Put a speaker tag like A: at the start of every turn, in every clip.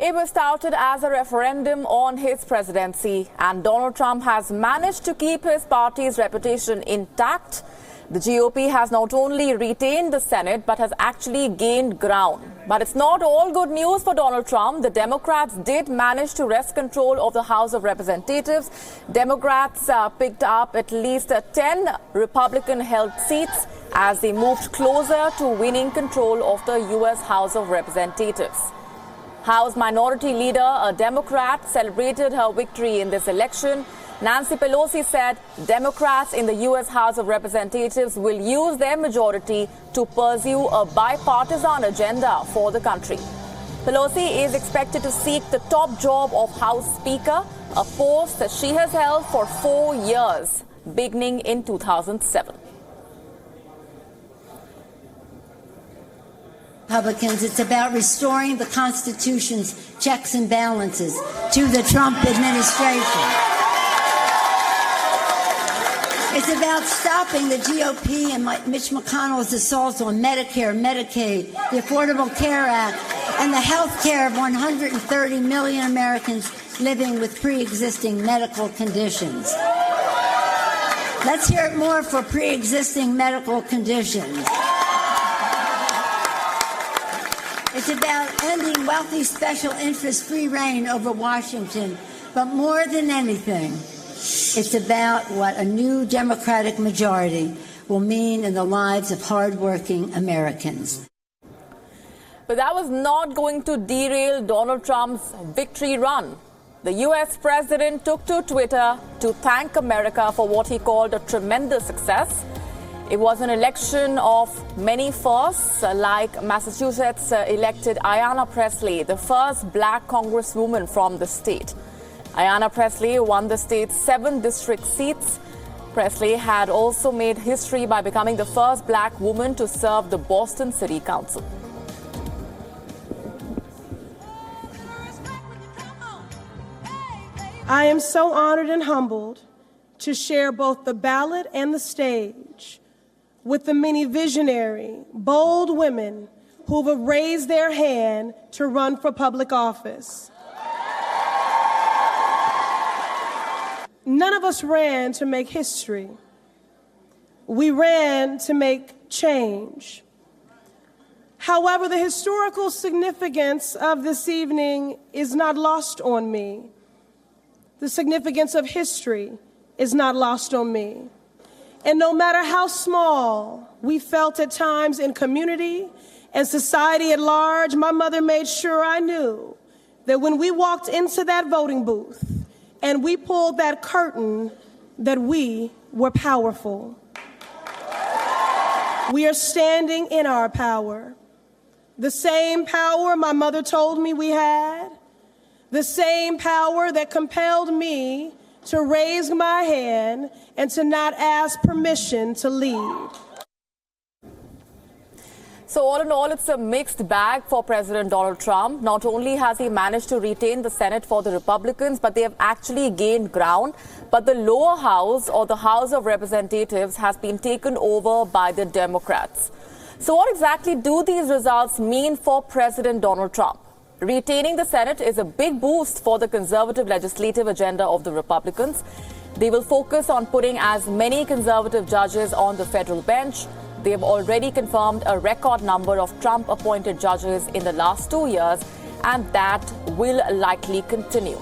A: May was touted as a referendum on his presidency, and Donald Trump has managed to keep his party's reputation intact. The GOP has not only retained the Senate, but has actually gained ground. But it's not all good news for Donald Trump. The Democrats did manage to wrest control of the House of Representatives. Democrats picked up at least 10 Republican-held seats as they moved closer to winning control of the U.S. House of Representatives. House Minority Leader, a Democrat, celebrated her victory in this election. Nancy Pelosi said Democrats in the U.S. House of Representatives will use their majority to pursue a bipartisan agenda for the country. Pelosi is expected to seek the top job of House Speaker, a post that she has held for 4 years, beginning in 2007.
B: Republicans, it's about restoring the Constitution's checks and balances to the Trump administration. It's about stopping the GOP and Mitch McConnell's assaults on Medicare, Medicaid, the Affordable Care Act, and the health care of 130 million Americans living with pre-existing medical conditions. Let's hear it more for pre-existing medical conditions. It's about ending wealthy special interest free reign over Washington. But more than anything, it's about what a new Democratic majority will mean in the lives of hardworking Americans.
A: But that was not going to derail Donald Trump's victory run. The U.S. president took to Twitter to thank America for what he called a tremendous success. It was an election of many firsts, like Massachusetts elected Ayanna Pressley, the first black congresswoman from the state. Ayanna Pressley won the state's 7 district seats. Pressley had also made history by becoming the first black woman to serve the Boston City Council.
C: I am so honored and humbled to share both the ballot and the stage with the many visionary, bold women who have raised their hand to run for public office. None of us ran to make history. We ran to make change. However, the historical significance of this evening is not lost on me. The significance of history is not lost on me. And no matter how small we felt at times in community and society at large, my mother made sure I knew that when we walked into that voting booth and we pulled that curtain, that we were powerful. We are standing in our power. The same power my mother told me we had, the same power that compelled me to raise my hand and to not ask permission to lead.
A: So all in all, it's a mixed bag for President Donald Trump. Not only has he managed to retain the Senate for the Republicans, but they have actually gained ground. But the lower house, or the House of Representatives, has been taken over by the Democrats. So what exactly do these results mean for President Donald Trump? Retaining the Senate is a big boost for the conservative legislative agenda of the Republicans. They will focus on putting as many conservative judges on the federal bench. They have already confirmed a record number of Trump-appointed judges in the last 2 years, and that will likely continue.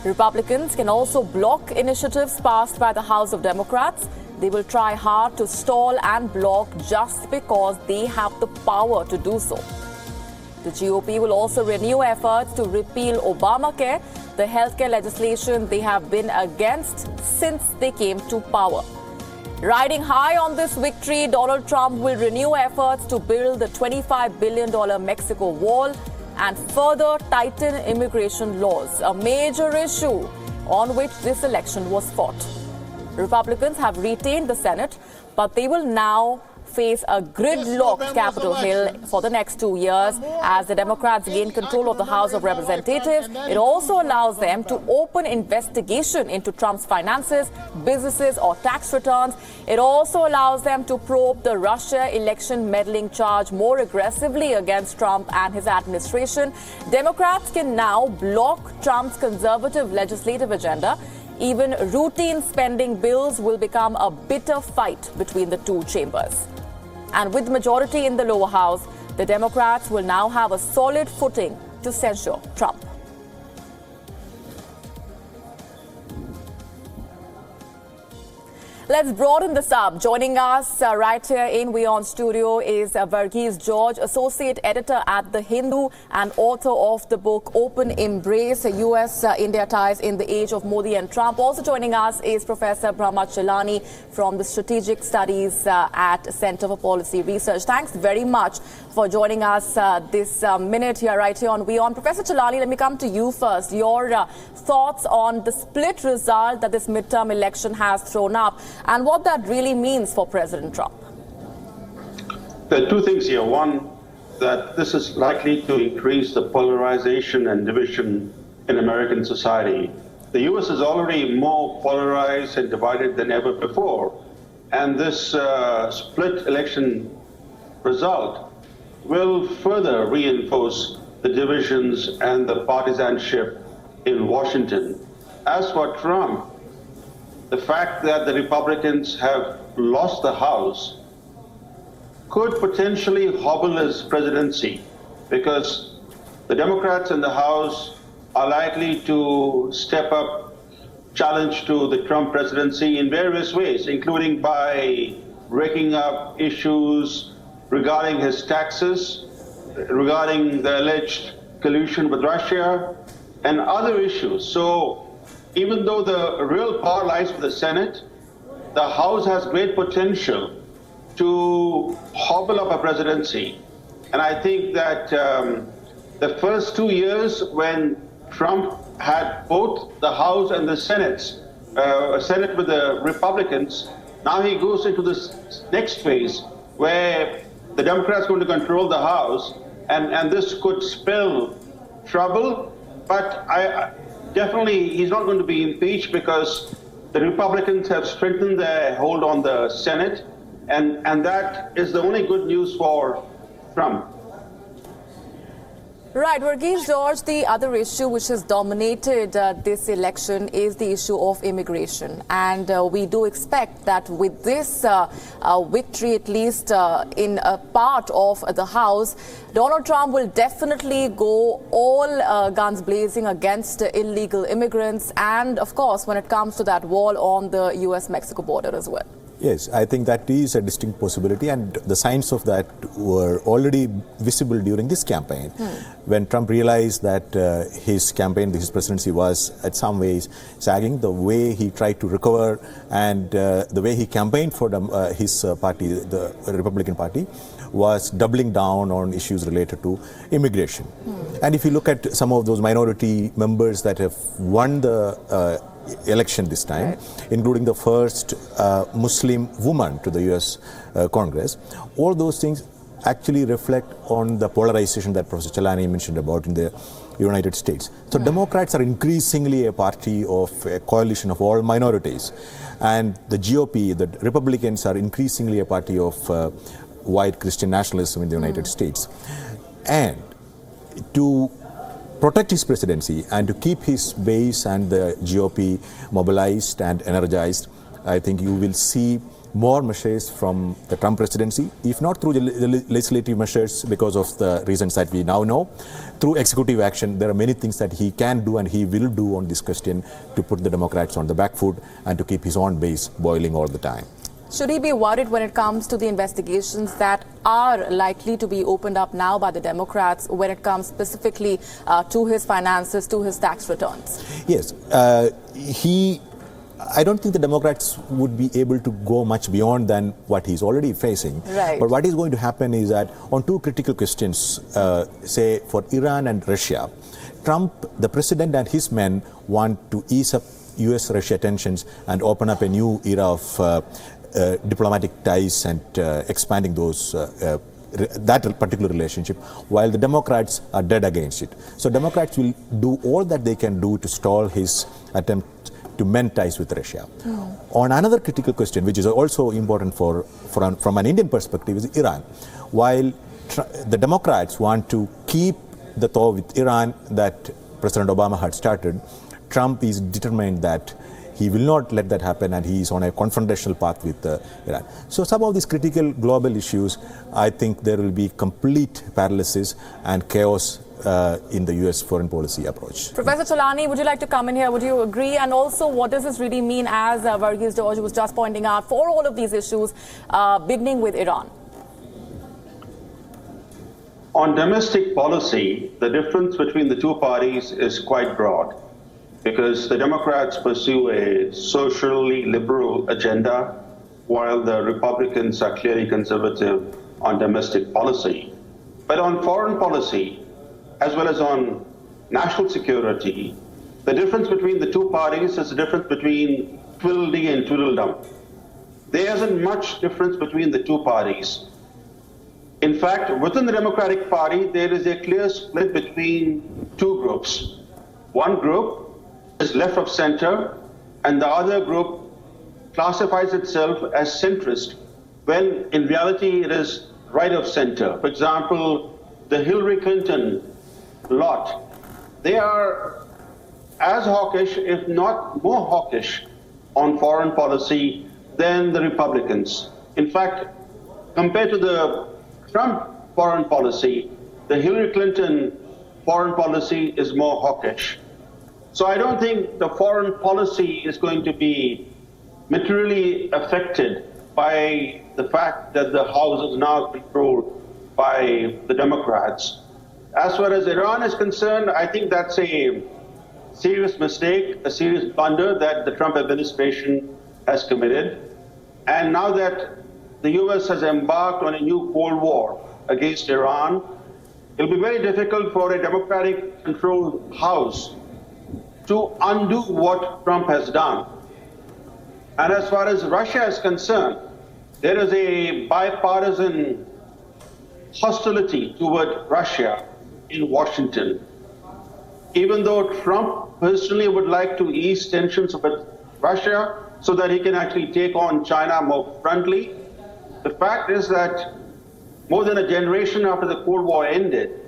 A: Republicans can also block initiatives passed by the House of Democrats. They will try hard to stall and block just because they have the power to do so. The GOP will also renew efforts to repeal Obamacare, the healthcare legislation they have been against since they came to power. Riding high on this victory, Donald Trump will renew efforts to build the $25 billion Mexico wall and further tighten immigration laws, a major issue on which this election was fought. Republicans have retained the Senate, but they will now face a gridlocked Capitol Hill for the next 2 years as the Democrats gain control of the House of Representatives. It also allows them to open investigation into Trump's finances, businesses or tax returns. It also allows them to probe the Russia election meddling charge more aggressively against Trump and his administration. Democrats can now block Trump's conservative legislative agenda. Even routine spending bills will become a bitter fight between the two chambers. And with majority in the lower house, the Democrats will now have a solid footing to censure Trump. Let's broaden this up. Joining us right here in Wion studio is Verghese George, Associate Editor at The Hindu and author of the book Open Embrace, US-India Ties in the Age of Modi and Trump. Also joining us is Professor Brahma Chelani from the Strategic Studies at Center for Policy Research. Thanks very much for joining us this minute here right here on Wion. Professor Chelani, let me come to you first. Your thoughts on the split result that this midterm election has thrown up, and what that really means for President Trump.
D: There are two things here. One, that this is likely to increase the polarization and division in American society. The U.S. is already more polarized and divided than ever before. And this split election result will further reinforce the divisions and the partisanship in Washington. As for Trump, the fact that the Republicans have lost the House could potentially hobble his presidency, because the Democrats in the House are likely to step up challenge to the Trump presidency in various ways, including by breaking up issues regarding his taxes, regarding the alleged collusion with Russia, and other issues. So even though the real power lies with the Senate, the House has great potential to hobble up a presidency. And I think that the first 2 years when Trump had both the House and the Senate with the Republicans, now he goes into this next phase where the Democrats are going to control the House, and this could spell trouble. But definitely he's not going to be impeached, because the Republicans have strengthened their hold on the Senate, and that is the only good news for Trump.
A: Right, Verghese George, the other issue which has dominated this election is the issue of immigration. And we do expect that with this victory, at least in a part of the House, Donald Trump will definitely go all guns blazing against illegal immigrants. And, of course, when it comes to that wall on the US-Mexico border as well.
E: Yes, I think that is a distinct possibility, and the signs of that were already visible during this campaign. When Trump realized that his campaign, his presidency was at some ways sagging, the way he tried to recover and the way he campaigned for his party, the Republican Party, was doubling down on issues related to immigration. And if you look at some of those minority members that have won the election this time, including the first Muslim woman to the US Congress, all those things actually reflect on the polarization that Professor Chelani mentioned about in the United States. So Democrats are increasingly a party of a coalition of all minorities, and the GOP, the Republicans, are increasingly a party of white Christian nationalism in the United States. And to protect his presidency and to keep his base and the GOP mobilized and energized, I think you will see more measures from the Trump presidency, if not through the legislative measures because of the reasons that we now know, through executive action. There are many things that he can do and he will do on this question to put the Democrats on the back foot and to keep his own base boiling all the time.
A: Should he be worried when it comes to the investigations that are likely to be opened up now by the Democrats when it comes specifically to his finances, to his tax returns?
E: Yes. I don't think the Democrats would be able to go much beyond than what he's already facing.
A: Right.
E: But what is going to happen is that on two critical questions, say for Iran and Russia, Trump, the president and his men want to ease up US-Russia tensions and open up a new era of diplomatic ties and expanding those that particular relationship, while the Democrats are dead against it. So Democrats will do all that they can do to stall his attempt to mend ties with Russia. On another critical question, which is also important from an Indian perspective, is Iran. While the Democrats want to keep the thaw with Iran that President Obama had started, Trump is determined that he will not let that happen, and he is on a confrontational path with Iran. So some of these critical global issues, I think there will be complete paralysis and chaos in the U.S. foreign policy approach.
A: Professor Cholani, would you like to come in here? Would you agree? And also, what does this really mean, as Varghese George was just pointing out, for all of these issues, beginning with Iran?
D: On domestic policy, the difference between the two parties is quite broad, because the Democrats pursue a socially liberal agenda, while the Republicans are clearly conservative on domestic policy. But on foreign policy, as well as on national security, the difference between the two parties is the difference between twiddledee and tweedledum. There isn't much difference between the two parties. In fact, within the Democratic Party, there is a clear split between two groups. One group is left of center, and the other group classifies itself as centrist, when in reality it is right of center. For example, the Hillary Clinton lot, they are as hawkish, if not more hawkish, on foreign policy than the Republicans. In fact, compared to the Trump foreign policy, the Hillary Clinton foreign policy is more hawkish. So I don't think the foreign policy is going to be materially affected by the fact that the House is now controlled by the Democrats. As far as Iran is concerned, I think that's a serious mistake, a serious blunder that the Trump administration has committed. And now that the U.S. has embarked on a new Cold War against Iran, it'll be very difficult for a Democratic-controlled House to undo what Trump has done. And as far as Russia is concerned, there is a bipartisan hostility toward Russia in Washington. Even though Trump personally would like to ease tensions with Russia so that he can actually take on China more friendly, the fact is that more than a generation after the Cold War ended,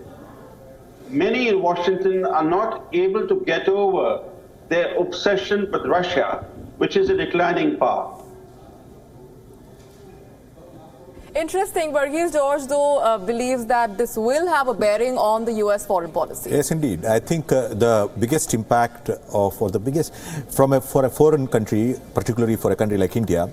D: many in Washington are not able to get over their obsession with Russia, which is a declining power.
A: Interesting. Varghese George, though, believes that this will have a bearing on the U.S. foreign policy.
E: Yes, indeed. I think the biggest impact for a foreign country, particularly for a country like India,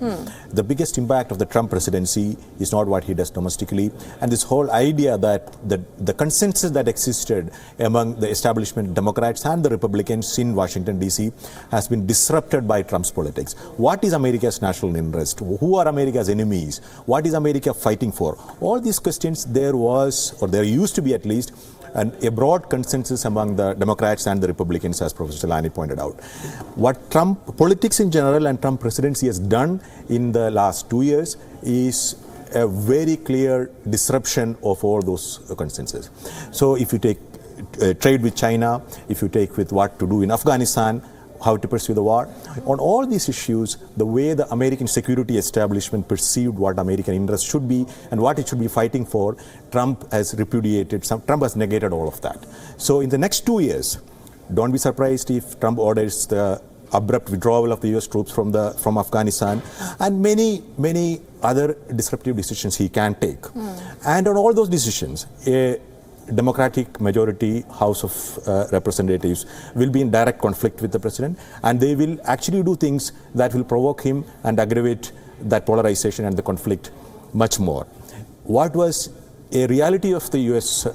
E: the biggest impact of the Trump presidency is not what he does domestically. And this whole idea that the consensus that existed among the establishment Democrats and the Republicans in Washington, D.C. has been disrupted by Trump's politics. What is America's national interest? Who are America's enemies? What is America fighting for? All these questions, there used to be at least, a broad consensus among the Democrats and the Republicans, as Professor Cholani pointed out. What Trump politics in general and Trump presidency has done in the last 2 years is a very clear disruption of all those consensus. So if you take trade with China, if you take with what to do in Afghanistan, how to pursue the war. On all these issues, the way the American security establishment perceived what American interests should be and what it should be fighting for, Trump has Trump has negated all of that. So in the next 2 years, don't be surprised if Trump orders the abrupt withdrawal of the US troops from Afghanistan and many other disruptive decisions he can take. And on all those decisions, a Democratic majority House of Representatives will be in direct conflict with the president, and they will actually do things that will provoke him and aggravate that polarization and the conflict much more. What was a reality of the U.S.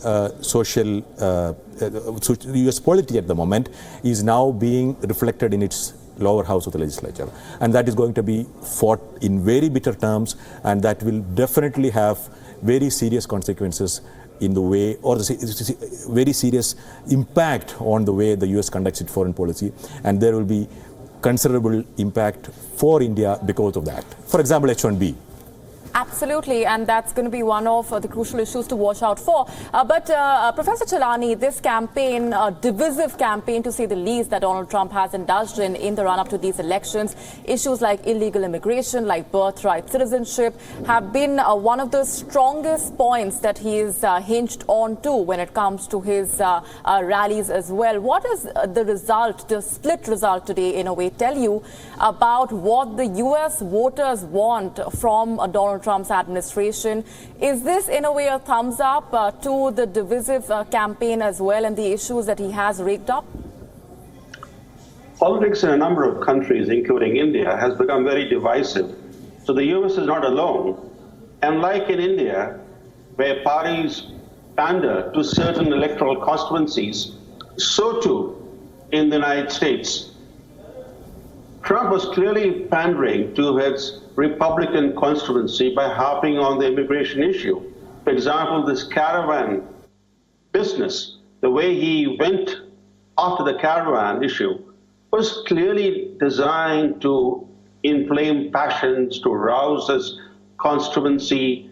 E: U.S. polity at the moment is now being reflected in its lower house of the legislature, and that is going to be fought in very bitter terms, and that will definitely have very serious consequences in the way, or very serious impact on the way the U.S. conducts its foreign policy, and there will be considerable impact for India because of that. For example, H-1B.
A: Absolutely, and that's going to be one of the crucial issues to watch out for. But Professor Chelani, this campaign, divisive campaign to say the least, that Donald Trump has indulged in the run-up to these elections, issues like illegal immigration, like birthright citizenship, have been one of the strongest points that he is hinged on to when it comes to his rallies as well. What is the result, the split result today, in a way, tell you about what the U.S. voters want from Donald Trump's administration? Is this in a way a thumbs up to the divisive campaign as well and the issues that he has raked up?
D: Politics in a number of countries, including India, has become very divisive. So the US is not alone. And like in India, where parties pander to certain electoral constituencies, so too in the United States. Trump was clearly pandering to his Republican constituency by harping on the immigration issue. For example, this caravan business, the way he went after the caravan issue, was clearly designed to inflame passions, to rouse his constituency.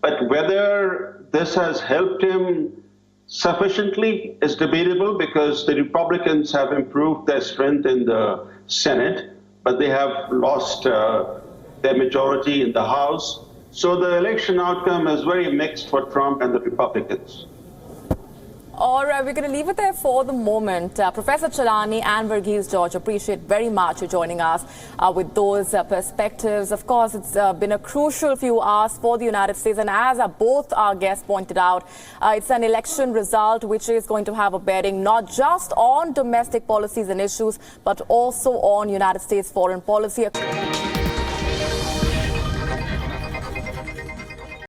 D: But whether this has helped him sufficiently is debatable, because the Republicans have improved their strength in the Senate, but they have lost their majority in the House. So the election outcome is very mixed for Trump and the Republicans.
A: All right, we're going to leave it there for the moment. Professor Chelani and Verghese George, appreciate very much you joining us with those perspectives. Of course, it's been a crucial few hours for the United States. And as both our guests pointed out, it's an election result which is going to have a bearing not just on domestic policies and issues, but also on United States foreign policy.